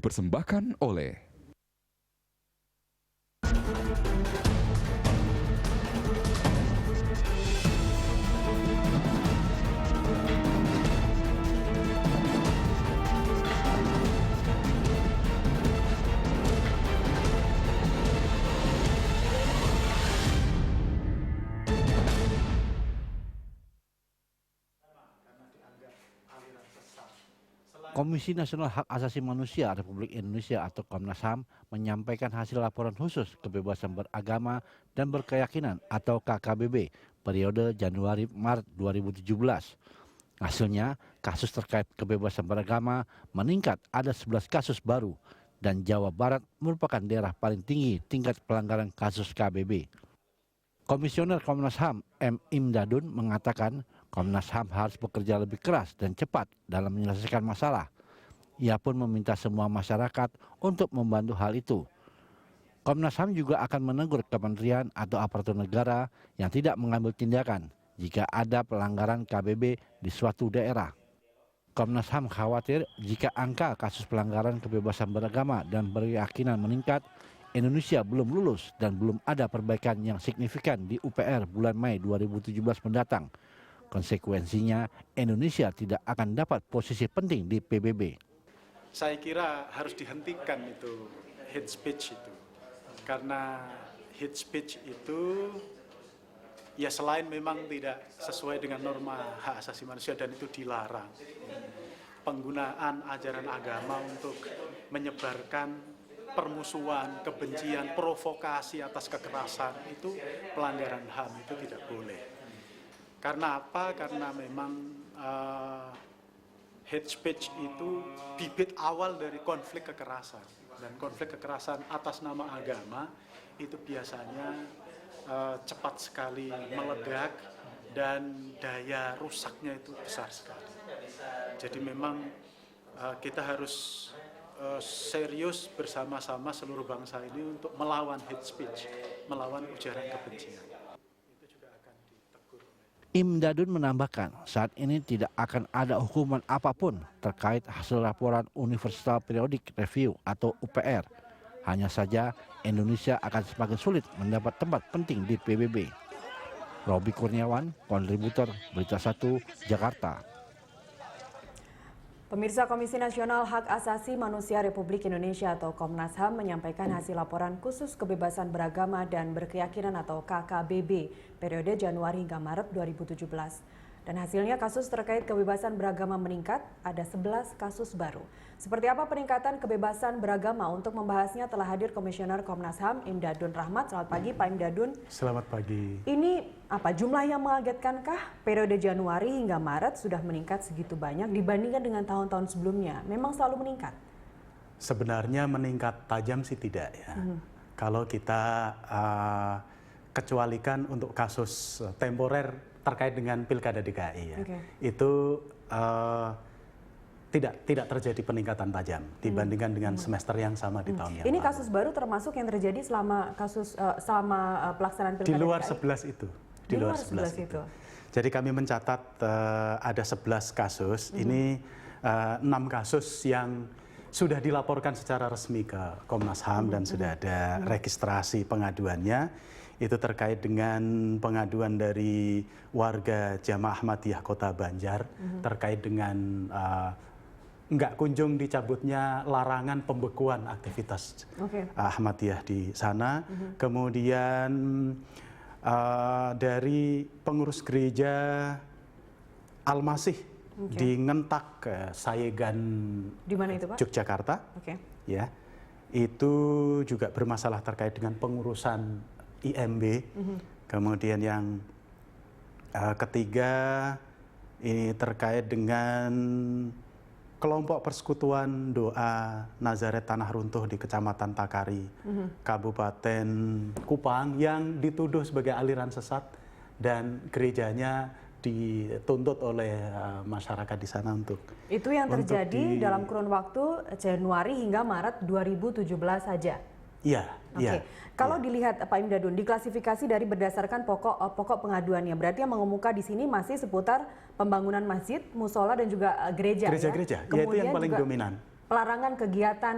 dipersembahkan oleh Komisi Nasional Hak Asasi Manusia Republik Indonesia atau Komnas HAM menyampaikan hasil laporan khusus kebebasan beragama dan berkeyakinan atau KKBB periode Januari-Maret 2017. Hasilnya, kasus terkait kebebasan beragama meningkat, ada 11 kasus baru dan Jawa Barat merupakan daerah paling tinggi tingkat pelanggaran kasus KBB. Komisioner Komnas HAM M. Imdadun mengatakan Komnas HAM harus bekerja lebih keras dan cepat dalam menyelesaikan masalah. Ia pun meminta semua masyarakat untuk membantu hal itu. Komnas HAM juga akan menegur kementerian atau aparatur negara yang tidak mengambil tindakan jika ada pelanggaran KBB di suatu daerah. Komnas HAM khawatir jika angka kasus pelanggaran kebebasan beragama dan berkeyakinan meningkat, Indonesia belum lulus dan belum ada perbaikan yang signifikan di UPR bulan Mei 2017 mendatang. Konsekuensinya, Indonesia tidak akan dapat posisi penting di PBB. Saya kira harus dihentikan itu hate speech itu. Karena hate speech itu ya selain memang tidak sesuai dengan norma hak asasi manusia dan itu dilarang. Penggunaan ajaran agama untuk menyebarkan permusuhan, kebencian, provokasi atas kekerasan itu pelanggaran HAM, itu tidak boleh. Karena apa? Karena memang hate speech itu bibit awal dari konflik kekerasan. Dan konflik kekerasan atas nama agama itu biasanya cepat sekali meledak dan daya rusaknya itu besar sekali. Jadi memang kita harus serius bersama-sama seluruh bangsa ini untuk melawan hate speech, melawan ujaran kebencian. Imdadun menambahkan saat ini tidak akan ada hukuman apapun terkait hasil laporan Universal Periodic Review atau UPR. Hanya saja Indonesia akan semakin sulit mendapat tempat penting di PBB. Robi Kurniawan, kontributor Berita 1, Jakarta. Pemirsa, Komisi Nasional Hak Asasi Manusia Republik Indonesia atau Komnas HAM menyampaikan hasil laporan khusus kebebasan beragama dan berkeyakinan atau KKBB periode Januari hingga Maret 2017. Dan hasilnya kasus terkait kebebasan beragama meningkat, ada 11 kasus baru. Seperti apa peningkatan kebebasan beragama? Untuk membahasnya telah hadir Komisioner Komnas HAM Imdadun Rahmat. Selamat pagi Pak Imdadun. Selamat pagi. Ini apa jumlah yang mengagetkankah? Periode Januari hingga Maret sudah meningkat segitu banyak dibandingkan dengan tahun-tahun sebelumnya. Memang selalu meningkat? Sebenarnya meningkat tajam sih tidak ya. Kalau kita kecualikan untuk kasus temporer terkait dengan Pilkada DKI ya. Itu tidak terjadi peningkatan tajam dibandingkan dengan semester yang sama di tahun yang lalu. Ini kasus baru termasuk yang terjadi selama pelaksanaan Pilkada di luar DKI? 11 itu. Di luar 11 itu. Jadi kami mencatat ada 11 kasus. Ini 6 kasus yang sudah dilaporkan secara resmi ke Komnas HAM dan sudah ada registrasi pengaduannya. Itu terkait dengan pengaduan dari warga Jamaah Ahmadiyah Kota Banjar terkait dengan nggak kunjung dicabutnya larangan pembekuan aktivitas Ahmadiyah di sana. Kemudian dari pengurus gereja Al-Masih di Ngentak, Sayegan, di mana itu, Pak? Yogyakarta. Ya, itu juga bermasalah terkait dengan pengurusan IMB. Kemudian yang ketiga ini terkait dengan kelompok persekutuan doa Nazaret Tanah Runtuh di Kecamatan Takari, Kabupaten Kupang yang dituduh sebagai aliran sesat dan gerejanya dituntut oleh masyarakat di sana untuk itu yang terjadi dalam kurun waktu Januari hingga Maret 2017 saja. Iya. Oke. Kalau dilihat Pak Imdadun, diklasifikasi dari berdasarkan pokok pengaduannya, berarti yang mengemuka di sini masih seputar pembangunan masjid, musola dan juga gereja. Gereja-gereja, ya? Itu yang paling dominan. pelarangan kegiatan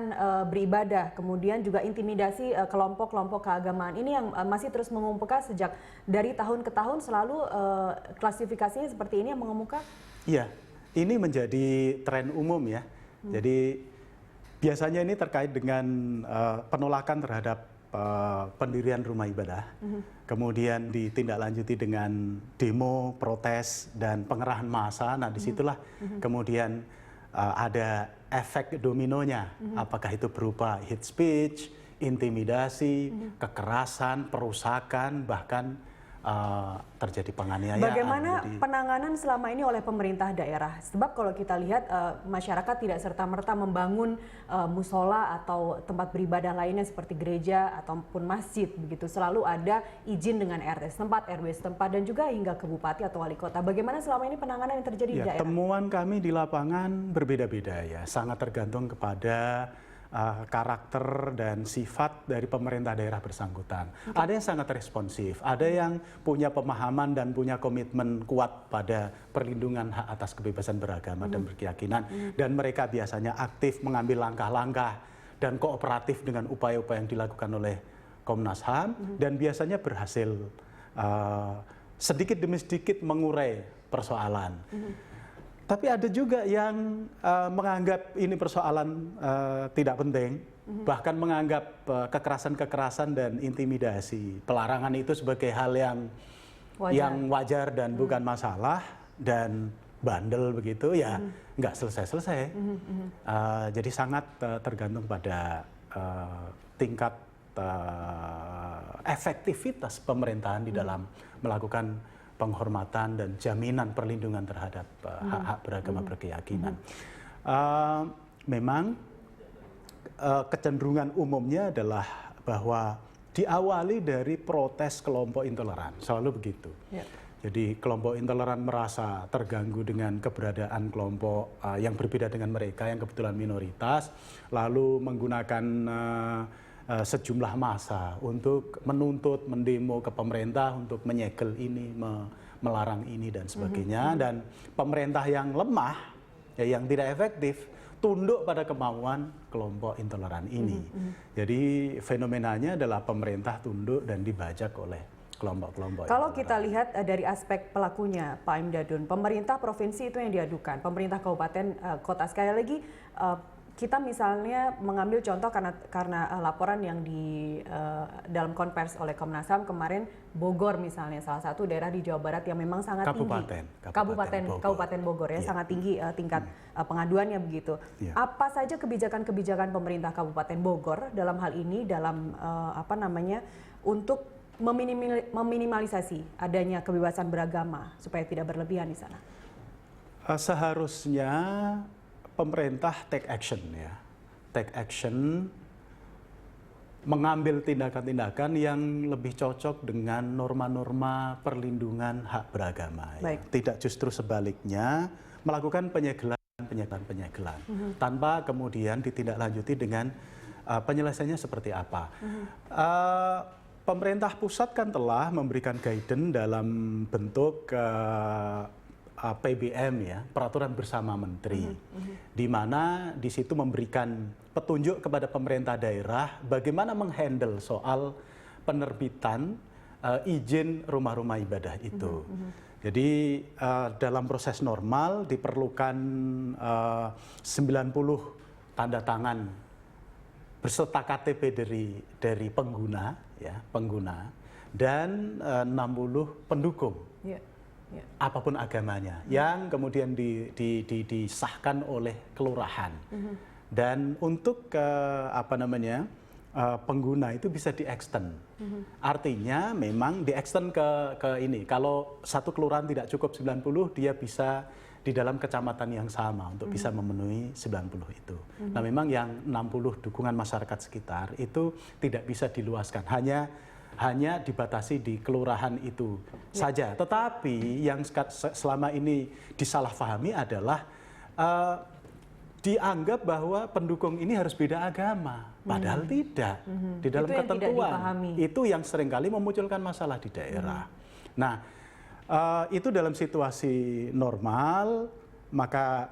beribadah, kemudian juga intimidasi kelompok-kelompok keagamaan ini yang masih terus mengemuka sejak dari tahun ke tahun, selalu klasifikasinya seperti ini yang mengemuka? Iya, ini menjadi tren umum ya. Jadi biasanya ini terkait dengan penolakan terhadap pendirian rumah ibadah, kemudian ditindaklanjuti dengan demo, protes, dan pengerahan massa. Nah, disitulah kemudian ada efek dominonya, apakah itu berupa hate speech, intimidasi, kekerasan, perusakan, bahkan terjadi penganiayaan. Bagaimana penanganan selama ini oleh pemerintah daerah? Sebab kalau kita lihat masyarakat tidak serta-merta membangun musola atau tempat beribadah lainnya seperti gereja ataupun masjid begitu. Selalu ada izin dengan RT setempat, RW setempat, dan juga hingga ke bupati atau wali kota. Bagaimana selama ini penanganan yang terjadi di daerah? Temuan kami di lapangan berbeda-beda ya, sangat tergantung kepada karakter dan sifat dari pemerintah daerah bersangkutan. Ada yang sangat responsif, ada yang punya pemahaman dan punya komitmen kuat pada perlindungan hak atas kebebasan beragama dan berkeyakinan, dan mereka biasanya aktif mengambil langkah-langkah dan kooperatif dengan upaya-upaya yang dilakukan oleh Komnas HAM, dan biasanya berhasil sedikit demi sedikit mengurai persoalan. Tapi ada juga yang menganggap ini persoalan tidak penting, bahkan menganggap kekerasan-kekerasan dan intimidasi, pelarangan itu sebagai hal yang wajar dan bukan masalah, dan bandel begitu ya nggak selesai-selesai. Jadi sangat tergantung pada tingkat efektivitas pemerintahan di dalam melakukan penghormatan dan jaminan perlindungan terhadap hak-hak beragama berkeyakinan. Memang kecenderungan umumnya adalah bahwa diawali dari protes kelompok intoleran, selalu begitu. Ya. Jadi kelompok intoleran merasa terganggu dengan keberadaan kelompok yang berbeda dengan mereka, yang kebetulan minoritas, lalu menggunakan sejumlah massa untuk menuntut, mendemo ke pemerintah untuk menyegel ini, melarang ini dan sebagainya. Dan pemerintah yang lemah, ya, yang tidak efektif, tunduk pada kemauan kelompok intoleran ini. Jadi fenomenanya adalah pemerintah tunduk dan dibajak oleh kelompok-kelompok. Kalau kita lihat dari aspek pelakunya, Pak Imdadun, pemerintah provinsi itu yang diadukan, pemerintah kabupaten, kota. Sekali lagi, kita misalnya mengambil contoh karena laporan yang dalam konvers oleh Komnas HAM kemarin, Bogor misalnya, salah satu daerah di Jawa Barat yang memang sangat tinggi. Kabupaten Bogor ya, sangat tinggi tingkat pengaduannya begitu. Apa saja kebijakan-kebijakan pemerintah Kabupaten Bogor dalam hal ini, dalam untuk meminimalisasi adanya kebebasan beragama supaya tidak berlebihan di sana? Seharusnya pemerintah take action ya, mengambil tindakan-tindakan yang lebih cocok dengan norma-norma perlindungan hak beragama. Ya. Tidak justru sebaliknya melakukan penyegelan tanpa kemudian ditindaklanjuti dengan penyelesaiannya seperti apa. Pemerintah pusat kan telah memberikan guidance dalam bentuk PBM ya, peraturan bersama menteri, di mana di situ memberikan petunjuk kepada pemerintah daerah bagaimana menghandle soal penerbitan izin rumah-rumah ibadah itu. Jadi dalam proses normal diperlukan 90 tanda tangan berserta KTP dari pengguna dan 60 pendukung. Apapun agamanya, yang kemudian disahkan oleh kelurahan. Dan untuk pengguna itu bisa di-extend. Artinya memang di-extend ke ini. Kalau satu kelurahan tidak cukup 90, dia bisa di dalam kecamatan yang sama untuk bisa memenuhi 90 itu. Nah, memang yang 60 dukungan masyarakat sekitar itu tidak bisa diluaskan. Hanya dibatasi di kelurahan itu saja. Tetapi yang selama ini disalahpahami adalah dianggap bahwa pendukung ini harus beda agama. Padahal tidak. Di dalam ketentuan. Itu yang seringkali memunculkan masalah di daerah. Nah, itu dalam situasi normal maka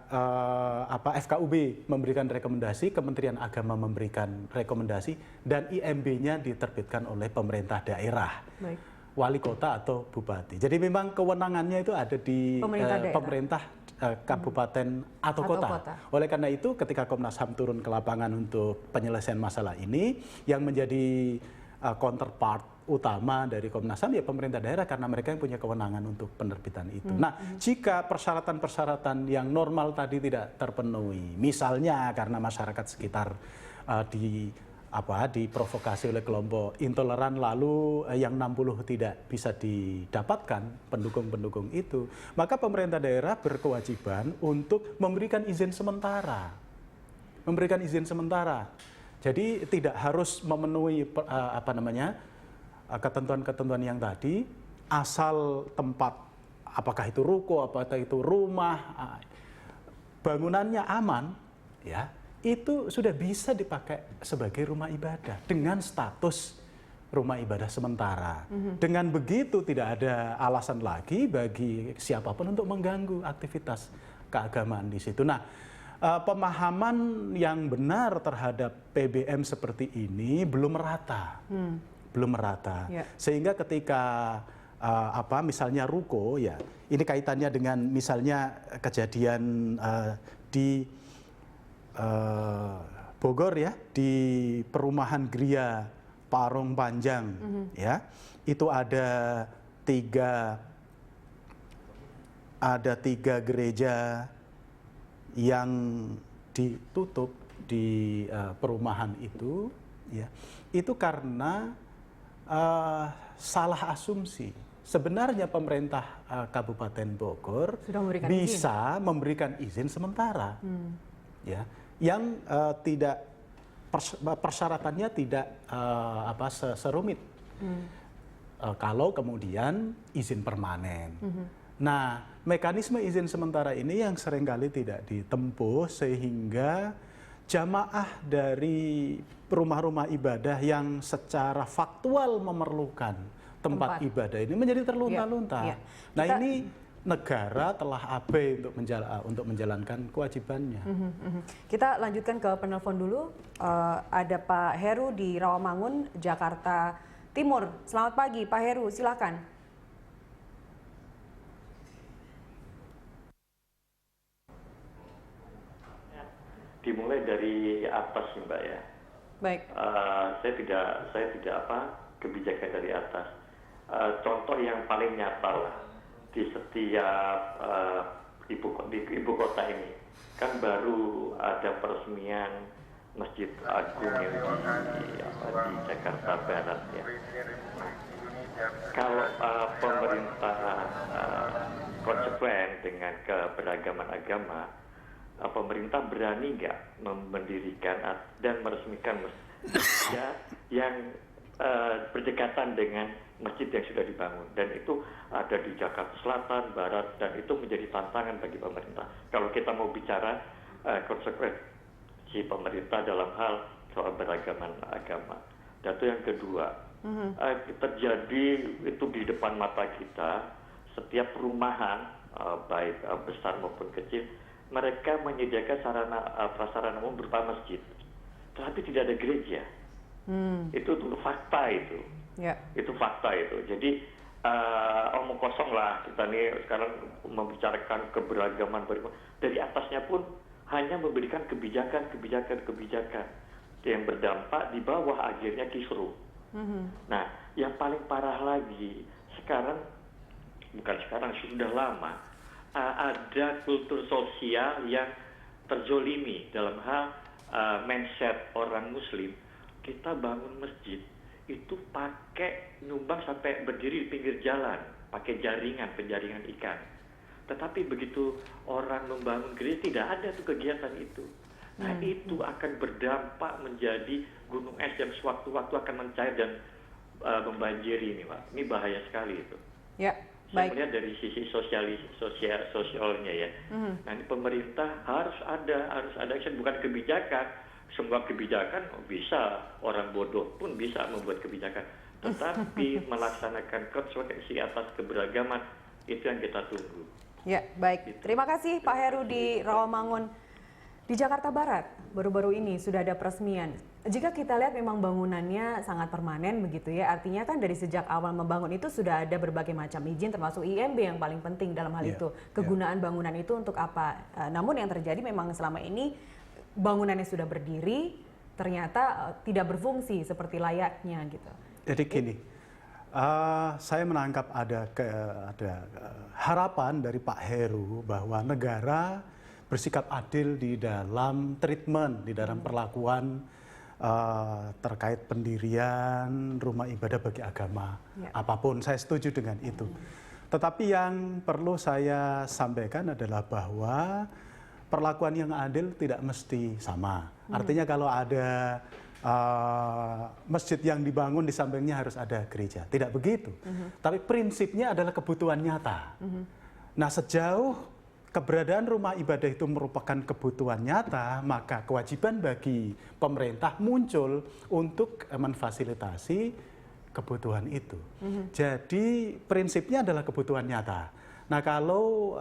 FKUB memberikan rekomendasi, Kementerian Agama memberikan rekomendasi, dan IMB-nya diterbitkan oleh pemerintah daerah, Baik. wali kota atau bupati. Jadi memang kewenangannya itu ada di pemerintah kabupaten atau kota. Oleh karena itu ketika Komnas HAM turun ke lapangan untuk penyelesaian masalah ini, yang menjadi counterpart utama dari Komnas HAM ya pemerintah daerah, karena mereka yang punya kewenangan untuk penerbitan itu. Nah, jika persyaratan-persyaratan yang normal tadi tidak terpenuhi, misalnya karena masyarakat sekitar diprovokasi oleh kelompok intoleran, lalu yang 60 tidak bisa didapatkan pendukung-pendukung itu, maka pemerintah daerah berkewajiban untuk memberikan izin sementara. Memberikan izin sementara. Jadi tidak harus memenuhi ketentuan-ketentuan yang tadi, asal tempat, apakah itu ruko, apakah itu rumah, bangunannya aman, ya, itu sudah bisa dipakai sebagai rumah ibadah dengan status rumah ibadah sementara. Dengan begitu tidak ada alasan lagi bagi siapapun untuk mengganggu aktivitas keagamaan di situ. Nah, pemahaman yang benar terhadap PBM seperti ini belum merata. Belum merata. Yeah. Sehingga ketika misalnya ruko, ya ini kaitannya dengan misalnya kejadian di Bogor, ya, di perumahan Gria Parung Panjang, ya, itu ada tiga gereja yang ditutup di perumahan itu, ya, itu karena salah asumsi. Sebenarnya pemerintah Kabupaten Bogor bisa memberikan izin sementara, ya, yang tidak persyaratannya tidak serumit kalau kemudian izin permanen. Nah, mekanisme izin sementara ini yang seringkali tidak ditempuh, sehingga jamaah dari rumah-rumah ibadah yang secara faktual memerlukan tempat ibadah ini menjadi terlunta-lunta. Ya, ya. Nah, ini negara telah abai untuk menjalankan kewajibannya. Kita lanjutkan ke penelpon dulu. Ada Pak Heru di Rawamangun, Jakarta Timur. Selamat pagi, Pak Heru, silakan. Dimulai dari atas, Mbak, ya. Baik. Saya tidak kebijakan dari atas. Contoh yang paling nyata lah di setiap ibu kota ini, kan baru ada peresmian Masjid Agung yang di Jakarta Barat, ya. Kalau pemerintah konsekuen dengan keberagaman agama, pemerintah berani nggak mendirikan dan meresmikan masjid yang berdekatan dengan masjid yang sudah dibangun, dan itu ada di Jakarta Selatan, Barat, dan itu menjadi tantangan bagi pemerintah. Kalau kita mau bicara konsekuensi pemerintah dalam hal soal beragaman agama. Dan itu yang kedua, terjadi itu di depan mata kita, setiap perumahan baik besar maupun kecil, mereka menyediakan prasarana umum berupa masjid, tetapi tidak ada gereja. Itu fakta itu. Yeah. Itu fakta itu. Jadi omong kosong lah kita nih sekarang membicarakan keberagaman dari atasnya pun hanya memberikan kebijakan yang berdampak, di bawah akhirnya kisruh. Nah, yang paling parah lagi sudah lama ada kultur sosial yang terzolimi dalam hal mindset orang Muslim. Kita bangun masjid itu pakai nyumbang sampai berdiri di pinggir jalan, pakai penjaringan ikan. Tetapi begitu orang membangun gereja, tidak ada tuh kegiatan itu. Nah, itu akan berdampak menjadi gunung es yang sewaktu-waktu akan mencair dan membanjiri ini, Pak. Ini bahaya sekali itu. Ya, saya melihat dari sisi sosialnya, ya. Nah, ini pemerintah harus ada action, bukan kebijakan. Semua kebijakan bisa, orang bodoh pun bisa membuat kebijakan, tetapi melaksanakan konsekuensi atas keberagaman itu yang kita tunggu. Ya, baik. Terima kasih Pak Heru di Rawamangun. Di Jakarta Barat, baru-baru ini sudah ada peresmian. Jika kita lihat memang bangunannya sangat permanen begitu ya, artinya kan dari sejak awal membangun itu sudah ada berbagai macam izin termasuk IMB yang paling penting dalam hal itu. Kegunaan bangunan itu untuk apa? Namun yang terjadi memang selama ini bangunannya sudah berdiri, ternyata tidak berfungsi seperti layaknya gitu. Jadi gini, saya menangkap ada harapan dari Pak Heru bahwa negara bersikap adil di dalam treatment, di dalam perlakuan terkait pendirian rumah ibadah bagi agama apapun. Saya setuju dengan itu. Tetapi yang perlu saya sampaikan adalah bahwa perlakuan yang adil tidak mesti sama. Artinya kalau ada masjid yang dibangun di sampingnya harus ada gereja. Tidak begitu. Tapi prinsipnya adalah kebutuhan nyata. Nah, sejauh keberadaan rumah ibadah itu merupakan kebutuhan nyata, maka kewajiban bagi pemerintah muncul untuk memfasilitasi kebutuhan itu. Jadi prinsipnya adalah kebutuhan nyata. Nah, kalau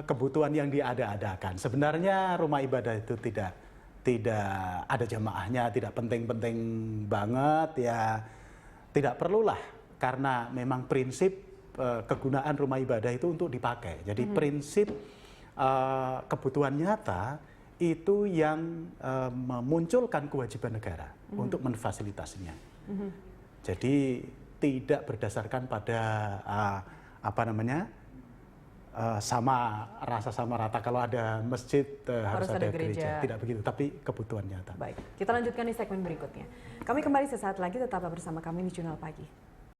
kebutuhan yang diada-adakan, sebenarnya rumah ibadah itu tidak ada jamaahnya, tidak penting-penting banget, ya tidak perlulah, karena memang prinsip kegunaan rumah ibadah itu untuk dipakai. Jadi prinsip kebutuhan nyata itu yang memunculkan kewajiban negara untuk memfasilitasinya. Jadi tidak berdasarkan pada sama rasa sama rata, kalau ada masjid harus ada gereja. Tidak begitu, tapi kebutuhan nyata. Baik, kita lanjutkan di segmen berikutnya. Kami kembali sesaat lagi, tetaplah bersama kami di Jurnal Pagi.